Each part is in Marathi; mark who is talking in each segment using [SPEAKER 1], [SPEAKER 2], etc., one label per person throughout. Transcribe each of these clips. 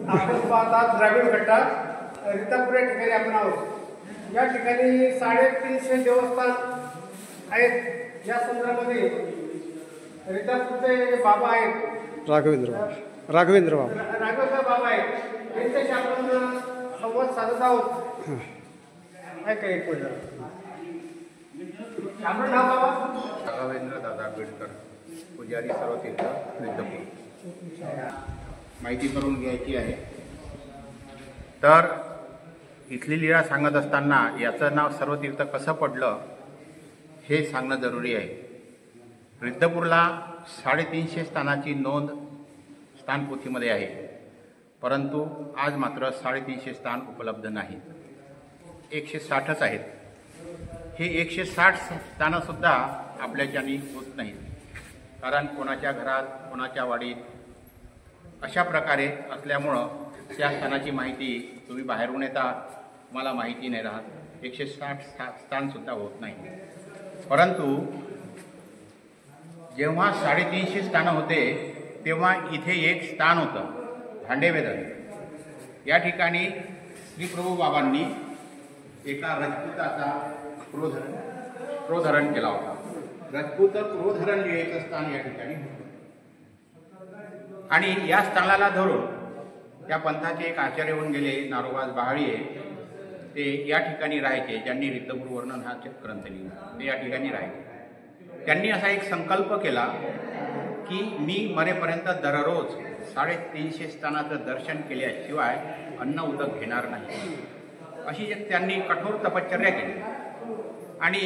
[SPEAKER 1] आपण पाहतात द्राविड घट्टात रितापूर या ठिकाणी आपण आहोत। या ठिकाणी 350 देवस्थान आहेत। या संदर्भामध्ये रितापूरचे बाबा आहेत राघवेंद्र बाबा आहेत, त्यांच्याशी आपण संवाद साधत आहोत। काय एक मिनिट, आपलं नाव बाबा?
[SPEAKER 2] राघवेंद्र दादा बेडकर, पुजारी सर्वतीर्थ रिद्धपूर। माहिती करून घ्यायची आहे तर इथली लीळा सांगत असताना याचं नाव सर्वतीर्थ कसं पडलं हे सांगणं जरुरी आहे। रिद्धपूरला 350 स्थानाची नोंद स्थानपोथीमध्ये आहे, परंतु आज मात्र 350 स्थान उपलब्ध नाहीत, 160च आहेत। हे 160 स्थानंसुद्धा आपल्याच्यानी होत नाहीत, कारण कोणाच्या घरात कोणाच्या वाडीत अशा प्रकारे असल्यामुळं त्या स्थानाची माहिती तुम्ही बाहेरून येता, तुम्हाला माहिती नाही राहत, 160 स्थानसुद्धा होत नाही। परंतु जेव्हा 350 स्थानं होते तेव्हा इथे एक स्थान होतं भांडेवेदन। या ठिकाणी श्री प्रभू बाबांनी एका रजपुताचा क्रोधरण केला होता। रजपूत क्रोधरण लिहायचं स्थान या ठिकाणी होतं आणि या स्थानाला धरून त्या पंथाचे एक आचार्य होऊन गेले नारोबाज बहाळीये, ते या ठिकाणी राहायचे। ज्यांनी रिद्धपूर वर्णन हा ग्रंथ लिहिला ते या ठिकाणी राहायचे। त्यांनी असा एक संकल्प केला की मी मरेपर्यंत दररोज 350 स्थानाचं दर्शन केल्याशिवाय अन्न उदक घेणार नाही, अशी त्यांनी कठोर तपश्चर्या केली। आणि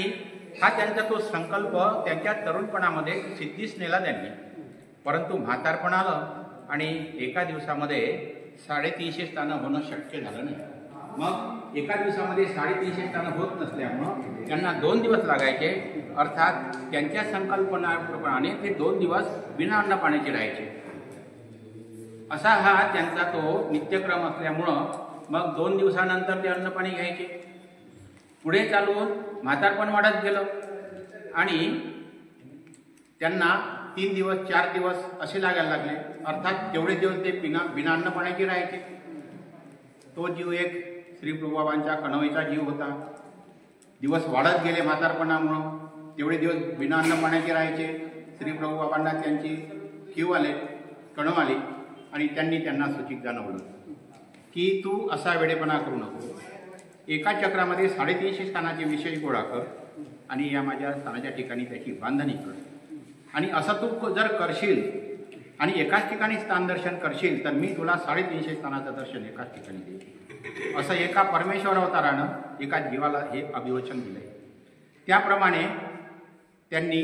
[SPEAKER 2] हा त्यांचा तो संकल्प त्यांच्या तरुणपणामध्ये सिद्धीस नेला त्यांनी, परंतु म्हातारपण आलं आणि एका दिवसामध्ये 350 स्थानं होणं शक्य झालं नाही। मग एका दिवसामध्ये 350 स्थानं होत नसल्यामुळं त्यांना 2 दिवस लागायचे, अर्थात त्यांच्या संकल्पनाप्रमाणे ते 2 दिवस बिना अन्न पाण्याचे राहायचे। असा हा त्यांचा तो नित्यक्रम असल्यामुळं मग 2 दिवसानंतर ते अन्न पाणी घ्यायचे। पुढे चालून म्हातारपण वाढत गेलं आणि त्यांना 3 दिवस 4 दिवस असे लागायला लागले, अर्थात तेवढे दिवस ते बिना अन्न पाण्याचे राहायचे। तो जीव एक श्री प्रभूबाबांच्या कणवेचा जीव होता। दिवस वाढत गेले म्हातारपणामुळं, तेवढे दिवस बिना अन्न पाण्याचे राहायचे। श्री प्रभूबाबांना त्यांची कीव आले, कणव आली आणि त्यांनी त्यांना सूचित जाणवलं की तू असा वेडेपणा करू नको, एका चक्रामध्ये 350 स्थानाचे विशेष गोळा कर आणि या माझ्या स्थानाच्या ठिकाणी त्याची बांधणी कर। आणि असं तू जर करशील आणि एकाच ठिकाणी स्थान दर्शन करशील तर मी तुला 350 स्थानाचं दर्शन एकाच ठिकाणी देईल, असं एका परमेश्वर अवतारानं एका जीवाला हे अभिवचन दिलंय। त्याप्रमाणे त्यांनी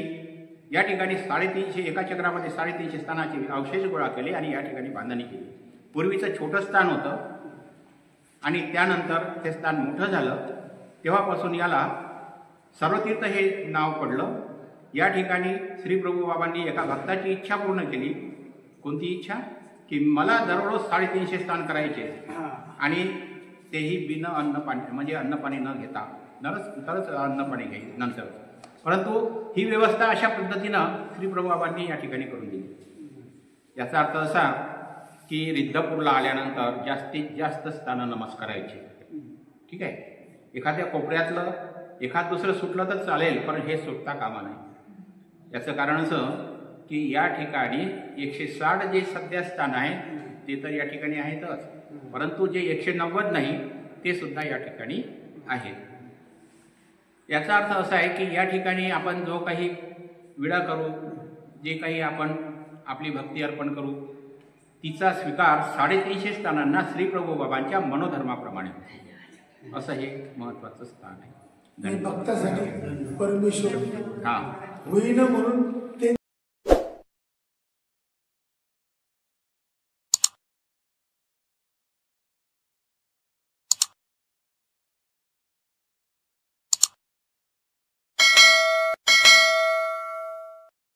[SPEAKER 2] या ठिकाणी 350 एका चक्रामध्ये 350 स्थानाचे अवशेष गोळा केले आणि या ठिकाणी बांधणी केली। पूर्वीचं छोटं स्थान होतं आणि त्यानंतर ते स्थान मोठं झालं, तेव्हापासून याला सर्वतीर्थ हे नाव पडलं। या ठिकाणी श्री प्रभू बाबांनी एका भक्ताची इच्छा पूर्ण केली। कोणती इच्छा? की मला दररोज 350 स्थान करायचे आणि तेही बिन अन्न पाणी, म्हणजे अन्न पाणी न घेता, तरच अन्न पाणी घ्यायचे नंतर। परंतु ही व्यवस्था अशा पद्धतीनं श्री प्रभू बाबांनी या ठिकाणी करून दिली। याचा अर्थ असा की रिद्धपूरला आल्यानंतर जास्तीत जास्त स्थानं नमस्कारायचे, ठीक आहे। एखाद्या कोपऱ्यातलं एखाद दुसरं सुटलं तर चालेल, पण हे सुटता कामा नाही। याचं कारण असं की या ठिकाणी 160 जे सध्या स्थान आहे ते तर या ठिकाणी आहेतच, परंतु जे 190 नाही ते सुद्धा या ठिकाणी आहेत। याचा अर्थ असा आहे की या ठिकाणी आपण जो काही विडा करू, जे काही आपण आपली भक्ती अर्पण करू, तिचा स्वीकार 350 स्थानांना श्री प्रभू बाबांच्या मनोधर्माप्रमाणे, असं हे महत्वाचं स्थान आहे।
[SPEAKER 3] भक्तासाठी परमेश्वर
[SPEAKER 2] हा
[SPEAKER 3] होईना म्हणून